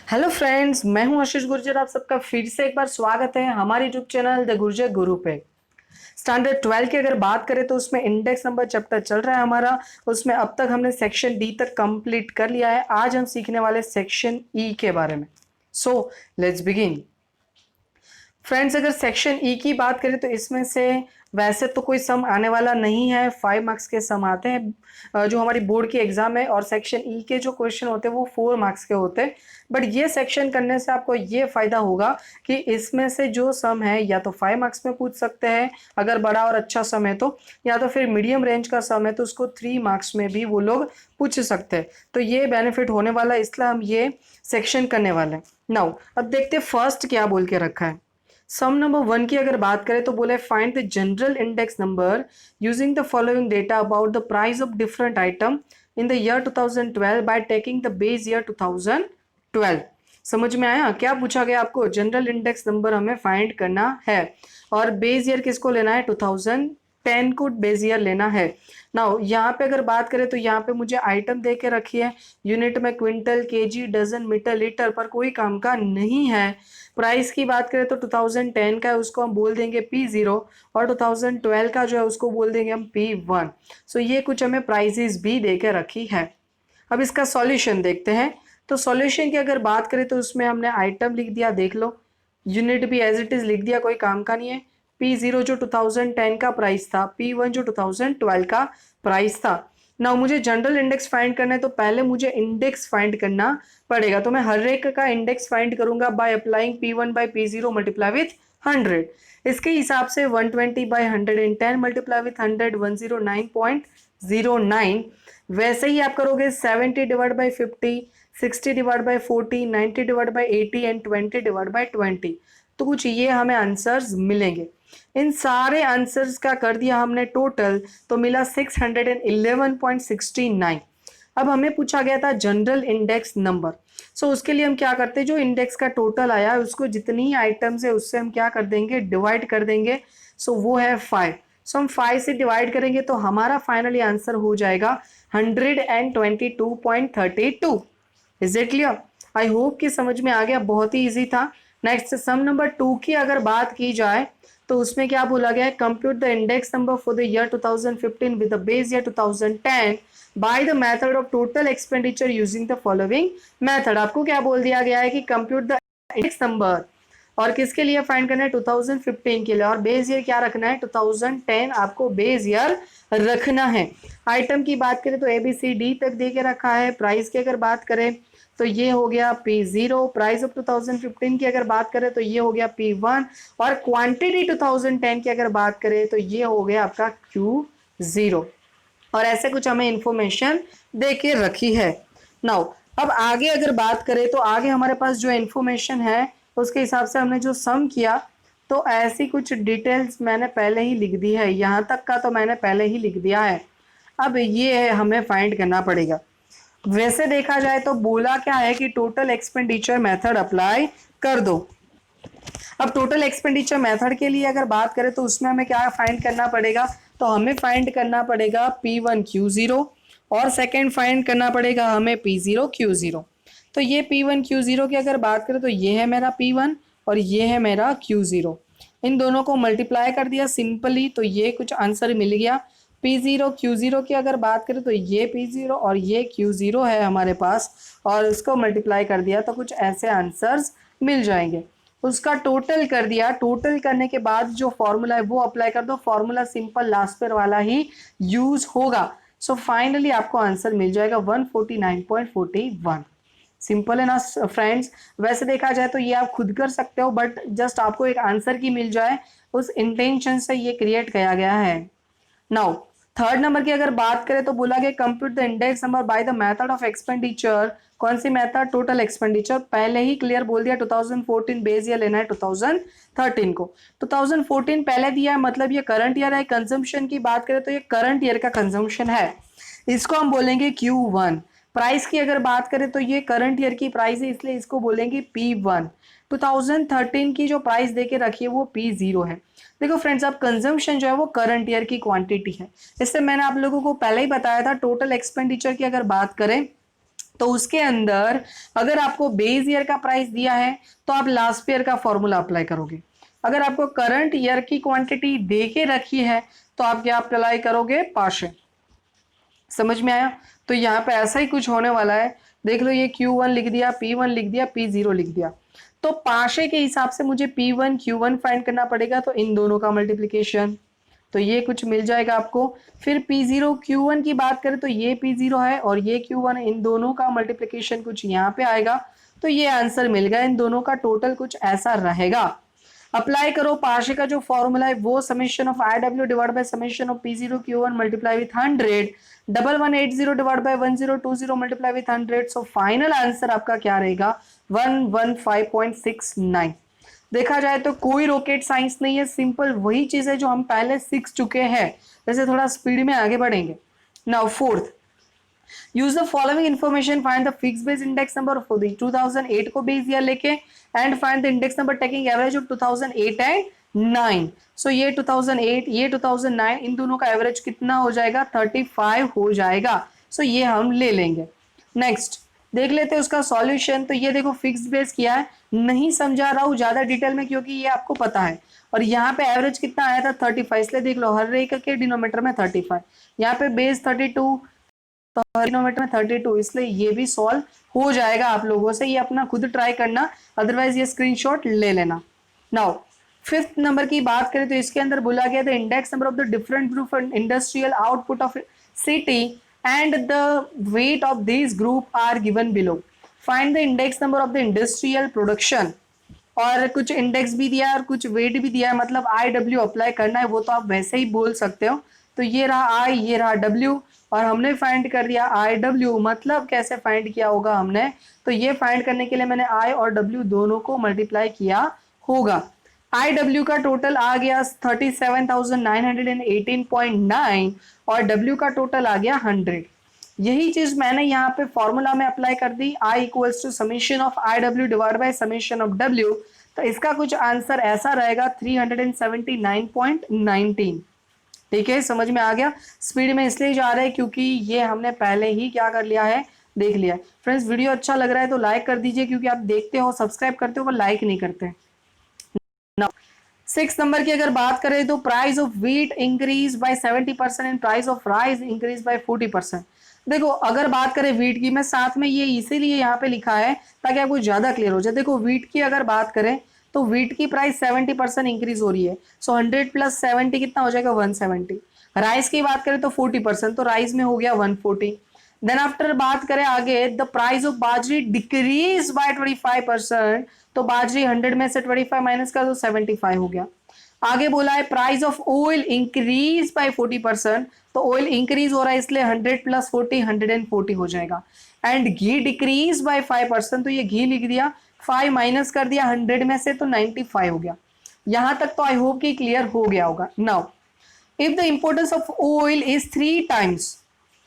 Hello friends, मैं हूं आशीष गुर्जर। आप सबका फिर से एक बार स्वागत है हमारे यूट्यूब चैनल द गुर्जर गुरु पे। स्टैंडर्ड 12 की अगर बात करें तो उसमें इंडेक्स नंबर चैप्टर चल रहा है हमारा। उसमें अब तक हमने सेक्शन डी तक कंप्लीट कर लिया है। आज हम सीखने वाले सेक्शन ई के बारे में। So let's begin. फ्रेंड्स, अगर सेक्शन ई की बात करें तो इसमें से वैसे तो कोई सम आने वाला नहीं है। 5 मार्क्स के सम आते हैं जो हमारी बोर्ड की एग्जाम है, और सेक्शन ई के जो क्वेश्चन होते हैं वो 4 मार्क्स के होते हैं। बट ये सेक्शन करने से आपको ये फायदा होगा कि इसमें से जो सम है या तो 5 मार्क्स में पूछ सकते हैं अगर बड़ा और अच्छा सम है तो, या तो फिर मीडियम रेंज का सम है तो उसको 3 मार्क्स में भी वो लोग पूछ सकते हैं। तो ये बेनिफिट होने वाला है, इसलिए हम ये सेक्शन करने वाले हैं। नाउ अब देखते हैं फर्स्ट क्या बोल के रखा है। सम नंबर 1 की अगर बात करें तो बोले find the general index number using the following data about the price of different item in the year 2012 by taking the base year 2012। समझ में आया? क्या पूछा गया आपको? जनरल इंडेक्स नंबर हमें फाइंड करना है और बेस ईयर किसको लेना है? 2010 को बेस ईयर लेना है। नाउ यहाँ पे अगर बात करें तो यहाँ पे मुझे आइटम दे के रखी है, यूनिट में quintal, KG, dozen, metre, litre, पर कोई काम का नहीं है। प्राइस की बात करें तो 2010 का है, उसको हम बोल देंगे P0, और 2012 का जो है उसको बोल देंगे हम P1। सो ये कुछ हमें प्राइसेस भी दे के रखी है। अब इसका सॉल्यूशन देखते हैं। तो सॉल्यूशन की अगर बात करें तो उसमें हमने आइटम लिख दिया, देख लो, यूनिट भी एज इट इज लिख दिया, कोई काम का नहीं है। P0 जो 2010 का प्राइस था, P1 जो 2012 का प्राइस था। ना मुझे जनरल इंडेक्स फाइंड करना है तो पहले मुझे इंडेक्स फाइंड करना पड़ेगा। तो मैं हर एक का इंडेक्स फाइंड करूंगा by applying P1 by P0 multiply with 100। इसके हिसाब से 120 बाय 110 मल्टीप्लाई विथ 100 109.09। वैसे ही आप करोगे 70 divide by 50, 60 divide by 40, 90 divide by 80 and 20 divide by 20। तो कुछ ये हमें आंसर्स मिलेंगे। इन सारे आंसर्स का कर दिया हमने टोटल, तो मिला 611.69। अब हमें पूछा गया था जनरल इंडेक्स नंबर। सो उसके लिए हम क्या करते हैं, जो इंडेक्स का टोटल आया है उसको जितनी आइटम्स है उससे हम क्या कर देंगे, डिवाइड कर देंगे। सो वो है 5। सो हम 5 से डिवाइड करेंगे तो हमारा फाइनली आंसर हो जाएगा 122.32। Is it clear? I hope कि समझ में आ गया, बहुत ही इजी था। नेक्स्ट सम नंबर 2 की अगर बात की जाए तो उसमें क्या बोला गया है, compute the index number for the year 2015 with the base year 2010 by the method of total expenditure using the following method. आपको क्या बोल दिया गया है कि कंप्यूट द इंडेक्स नंबर, और किसके लिए फाइंड करना है? 2015 के लिए, और बेस ईयर क्या रखना है? 2010 आपको बेस ईयर रखना है। आइटम की बात करें तो ABCD तक दे के रखा है। प्राइस की अगर बात करें तो ये हो गया P0। प्राइस ऑफ 2015 की अगर बात करें तो ये हो गया P1, और क्वांटिटी 2010 की अगर बात करें तो ये हो गया आपका Q0। और ऐसे कुछ हमें इंफॉर्मेशन दे के रखी है। नाउ अब आगे अगर बात करें तो आगे हमारे पास जो इंफॉर्मेशन है उसके हिसाब से हमने जो सम किया, तो ऐसी कुछ डिटेल्स मैंने पहले ही लिख दी है। यहाँ तक का तो मैंने पहले ही लिख दिया है। अब ये हमें फाइंड करना पड़ेगा। वैसे देखा जाए तो बोला क्या है कि टोटल एक्सपेंडिचर मेथड अप्लाई कर दो। अब टोटल एक्सपेंडिचर मेथड के लिए अगर बात करें तो उसमें हमें क्या फाइंड करना पड़ेगा, तो हमें फाइंड करना पड़ेगा P1 Q0, और सेकेंड फाइंड करना पड़ेगा हमें P0 Q0। तो ये P1 Q0 की अगर बात करें तो ये है मेरा P1 और ये है मेरा Q0। इन दोनों को मल्टीप्लाई कर दिया सिंपली, तो ये कुछ आंसर मिल गया। P0 Q0 की अगर बात करें तो ये P0 और ये Q0 है हमारे पास, और इसको मल्टीप्लाई कर दिया तो कुछ ऐसे आंसर्स मिल जाएंगे। उसका टोटल कर दिया, टोटल करने के बाद जो फॉर्मूला है वो अप्लाई कर दो। फॉर्मूला सिंपल लास्ट पर वाला ही यूज होगा। सो फाइनली आपको आंसर मिल जाएगा 149.41। सिंपल है ना फ्रेंड्स? वैसे देखा जाए तो ये आप खुद कर सकते हो, बट जस्ट आपको एक आंसर की मिल जाए उस इंटेंशन से ये क्रिएट किया गया है। नाउ थर्ड नंबर की अगर बात करें तो बोला गया compute the index number by the method of expenditure. कौन सी मेथड? Total expenditure. पहले ही क्लियर बोल दिया 2014 बेस ईयर लेना है 2013 को। 2014 पहले दिया है, मतलब ये करंट ईयर है। कंजम्पशन की बात करें तो ये करंट ईयर का कंजम्पशन है, इसको हम बोलेंगे Q1। प्राइस की अगर बात करें तो ये करंट ईयर की प्राइस है, इसलिए इसको बोलेंगे P1। 2013 की जो प्राइस देके रखी है वो P0 है। देखो फ्रेंड्स, अब कंजम्पशन जो है वो करंट ईयर की क्वांटिटी है। इससे मैंने आप लोगों को पहले ही बताया था, टोटल एक्सपेंडिचर की अगर बात करें तो उसके अंदर अगर आपको बेस ईयर का प्राइस दिया है तो आप लास्ट ईयर का फॉर्मूला अप्लाई करोगे। अगर आपको करंट ईयर की क्वांटिटी दे के रखी है तो आप क्या अप्लाई करोगे, पाशे। समझ में आया? तो यहाँ पे ऐसा ही कुछ होने वाला है। देख लो, ये Q1 लिख दिया, P1 लिख दिया, P0 लिख दिया। तो पाशे के हिसाब से मुझे P1 Q1 फाइंड करना पड़ेगा, तो इन दोनों का मल्टीप्लिकेशन, तो ये कुछ मिल जाएगा आपको। फिर P0 Q1 की बात करें तो ये P0 है और ये Q1, इन दोनों का मल्टीप्लिकेशन कुछ यहाँ पे आएगा। तो ये आंसर मिल गया, इन दोनों का टोटल कुछ ऐसा रहेगा। अप्लाई करो पाशे का जो फॉर्मूला है वो summation of I W divide by summation of P0 Q1 multiply with 100, 1180 divide by 1020 multiply with 100। So final answer आपका क्या रहेगा, 115.69। देखा जाए तो कोई रॉकेट साइंस नहीं है, सिंपल वही चीज है जो हम पहले सीख चुके हैं। वैसे थोड़ा स्पीड में आगे बढ़ेंगे। Now fourth, use the following information, find the fix base index number for the 2008 को बेस ईयर लेके and find the index number taking average of 2008 and 9। सो ये 2008, ये 2009, इन दोनों का एवरेज कितना हो जाएगा, 35 हो जाएगा। सो ये हम ले लेंगे। नेक्स्ट देख लेते हैं उसका सॉल्यूशन। तो ये देखो फिक्स्ड बेस किया है, नहीं समझा रहा हूँ ज्यादा डिटेल में क्योंकि ये आपको पता है। और यहाँ पे एवरेज कितना आया था, 35, इसलिए देख लो हर एक के डिनोमीटर में 35, यहाँ पे बेस 32, तो डिनोमीटर में 32, इसलिए ये भी सॉल्व हो जाएगा आप लोगों से। ये अपना खुद ट्राई करना, अदरवाइज ये स्क्रीनशॉट ले लेना। नाउ फिफ्थ नंबर की बात करें तो इसके अंदर बोला गया था index number of the different group industrial output of city and the weight of these group are given below. Find the index number of the industrial production। और कुछ इंडेक्स भी दिया है और कुछ वेट भी दिया है, मतलब IW अप्लाई करना है, वो तो आप वैसे ही बोल सकते हो। तो ये रहा I, ये रहा W, और हमने फाइंड कर दिया IW। मतलब कैसे फाइंड किया होगा हमने, तो ये फाइंड करने के लिए मैंने I और W दोनों को मल्टीप्लाई किया होगा। IW का टोटल आ गया 37,918.9 और W का टोटल आ गया 100। यही चीज मैंने यहाँ पे फॉर्मूला में अप्लाई कर दी, I equals to summation of IW divide by summation of W। तो इसका कुछ आंसर ऐसा रहेगा 379.19। ठीक है, समझ में आ गया? स्पीड में इसलिए जा रहे हैं क्योंकि ये हमने पहले ही क्या कर लिया है, देख लिया है। फ्रेंड्स वीडियो अच्छा लग रहा है तो लाइक कर दीजिए, क्योंकि आप देखते हो सब्सक्राइब करते हो पर लाइक नहीं करते। सिक्स नंबर की अगर बात करें तो price of wheat increase by 70% and price of rice increase by 40%। देखो अगर बात करें व्हीट की, मैं साथ में ये इसीलिए यहाँ पे लिखा है ताकि आपको ज्यादा क्लियर हो जाए। देखो व्हीट की अगर बात करें तो व्हीट की प्राइस 70% इंक्रीज हो रही है, सो 100 प्लस 70 कितना हो जाएगा, 170। राइस की बात करें तो 40%, तो राइस में हो गया 140। देन आफ्टर बात करें आगे, द प्राइस ऑफ बाजरी डिक्रीज बाय 25%, तो बाजरी 100 में से 25 माइनस कर दो, 75 हो गया। आगे बोला है price of oil increase by 40%, तो ऑयल इंक्रीज हो रहा है इसलिए 100 प्लस 40 140 हो जाएगा। एंड घी डिक्रीज बाय 5%, तो ये घी लिख दिया, 5 माइनस कर दिया 100 में से, तो 95 हो गया। यहां तक तो आई होप कि क्लियर हो गया होगा। Now if the importance of oil is 3 times,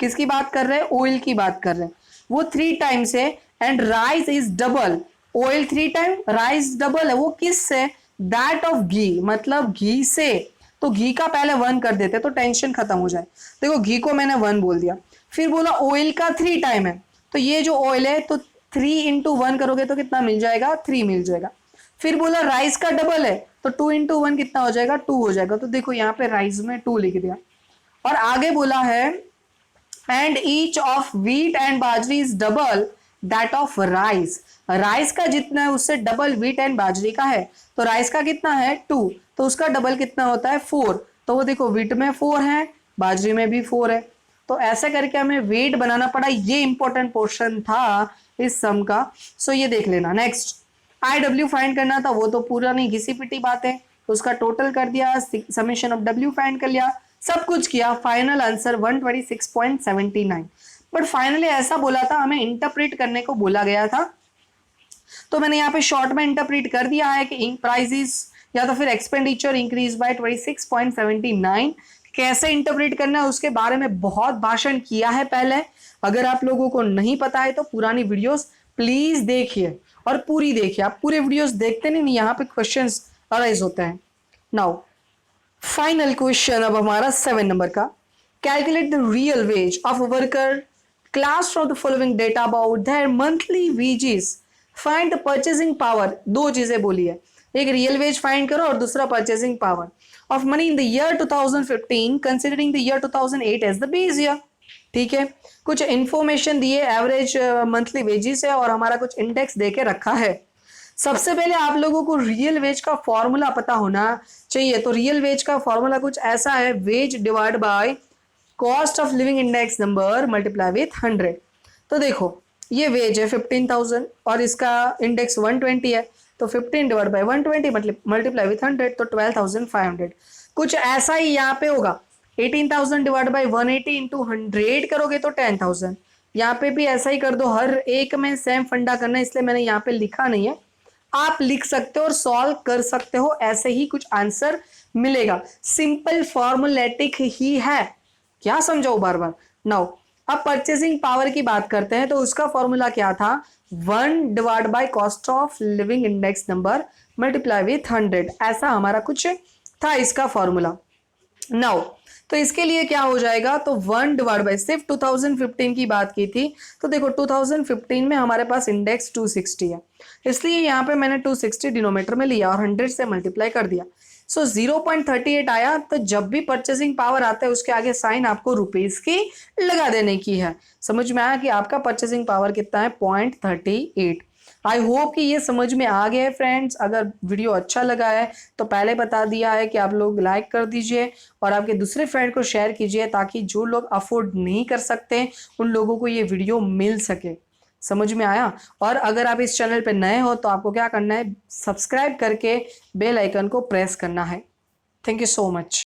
किसकी बात कर रहे हैं, ऑयल की बात कर रहे हैं, वो 3 टाइम्स है। And rice is double, oil 3 time, rice double है, वो किस से, दैट ऑफ घी, मतलब घी से। तो घी का पहले 1 कर देते तो टेंशन खत्म हो जाए। देखो घी को मैंने 1 बोल दिया, फिर बोला ऑयल का 3 टाइम है, तो ये जो ऑयल है तो 3 इंटू 1 करोगे तो कितना मिल जाएगा, 3 मिल जाएगा। फिर बोला राइस का डबल है, तो 2 इंटू 1 कितना हो जाएगा, 2 हो जाएगा। तो देखो यहाँ पे राइस में 2 लिख दिया। और आगे बोला है and each of wheat and bajri is double that of rice. Rice का जितना है उससे डबल व्हीट एंड बाजरी का है, तो राइस का कितना है 2, तो उसका डबल कितना होता है 4। तो वो देखो व्हीट में 4 है, बाजरी में भी 4 है, तो ऐसे करके हमें वेट बनाना पड़ा। ये इंपॉर्टेंट पोर्शन था इस सम का, सो ये देख लेना। नेक्स्ट IW फाइंड करना था, वो तो पूरा नहीं घिसी पिटी बात है, उसका टोटल कर दिया, समेशन ऑफ W फाइंड कर लिया, सब कुछ किया, फाइनल आंसर 126.79। बट फाइनली ऐसा बोला था, हमें इंटरप्रेट करने को बोला गया था, तो मैंने यहाँ पे शॉर्ट में इंटरप्रेट कर दिया है कि प्राइसेस या तो फिर एक्सपेंडिचर इंक्रीज बाय 26.79। कैसे इंटरप्रेट करना है उसके बारे में बहुत भाषण किया है पहले, अगर आप लोगों को नहीं पता है तो पुरानी वीडियोस प्लीज देखिए और पूरी देखिए। आप पूरे वीडियोस देखते नहीं, यहाँ पे क्वेश्चंस अराइज होते हैं। नाउ फाइनल क्वेश्चन अब हमारा 7 नंबर का, calculate the real ways of worker class from the following data about their monthly wages, find the purchasing power. दो चीजें बोली है, एक रियल वेज फाइंड करो और दूसरा purchasing power of money in the year 2015 considering the year 2008 as the base year. ठीक है, कुछ इंफॉर्मेशन दिए, एवरेज मंथली वेजेस है और हमारा कुछ इंडेक्स देके रखा है। सबसे पहले आप लोगों को रियल वेज का फॉर्मूला पता होना चाहिए। तो रियल वेज का फॉर्मूला कुछ ऐसा है, wage divide by cost of living index number multiply with 100। तो देखो ये वेज है 15,000 और इसका इंडेक्स 120 है, तो 15 डिवाइड बाई 120 मल्टीप्लाई विथ 100 तो 12,500। कुछ ऐसा ही यहाँ पे होगा, 18,000 डिवाइड बाई 180 इंटू 100 करोगे तो 10,000। यहाँ पे भी ऐसा ही कर दो, हर एक में सेम फंडा करना है, इसलिए मैंने यहाँ पे लिखा नहीं है, आप लिख सकते हो और सॉल्व कर सकते हो, ऐसे ही कुछ आंसर मिलेगा। सिंपल फॉर्मूलेटिक ही है, क्या समझाओ बार बार। नाउ अब परचेसिंग पावर की बात करते हैं, तो उसका फॉर्मूला क्या था, 1 divide by cost of living index number multiply with 100, ऐसा हमारा कुछ था इसका फॉर्मूला। नाउ तो इसके लिए क्या हो जाएगा, तो 1 डिवाइड बाय, सिर्फ 2015 की बात की थी, तो देखो 2015 में हमारे पास इंडेक्स 260 है, इसलिए यहाँ पे मैंने 260 डिनोमीटर में लिया और 100 से मल्टीप्लाई कर दिया। सो 0.38 आया। तो जब भी परचेसिंग पावर आता है उसके आगे साइन आपको रुपीस की लगा देने की है। समझ में आया कि आपका परचेसिंग पावर कितना है, 0.38। आई होप कि ये समझ में आ गया है फ्रेंड्स। अगर वीडियो अच्छा लगा है तो पहले बता दिया है कि आप लोग लाइक कर दीजिए और आपके दूसरे फ्रेंड को शेयर कीजिए, ताकि जो लोग अफोर्ड नहीं कर सकते उन लोगों को ये वीडियो मिल सके। समझ में आया। और अगर आप इस चैनल पे नए हो तो आपको क्या करना है, सब्सक्राइब करके बेल आइकन को प्रेस करना है। Thank you so much.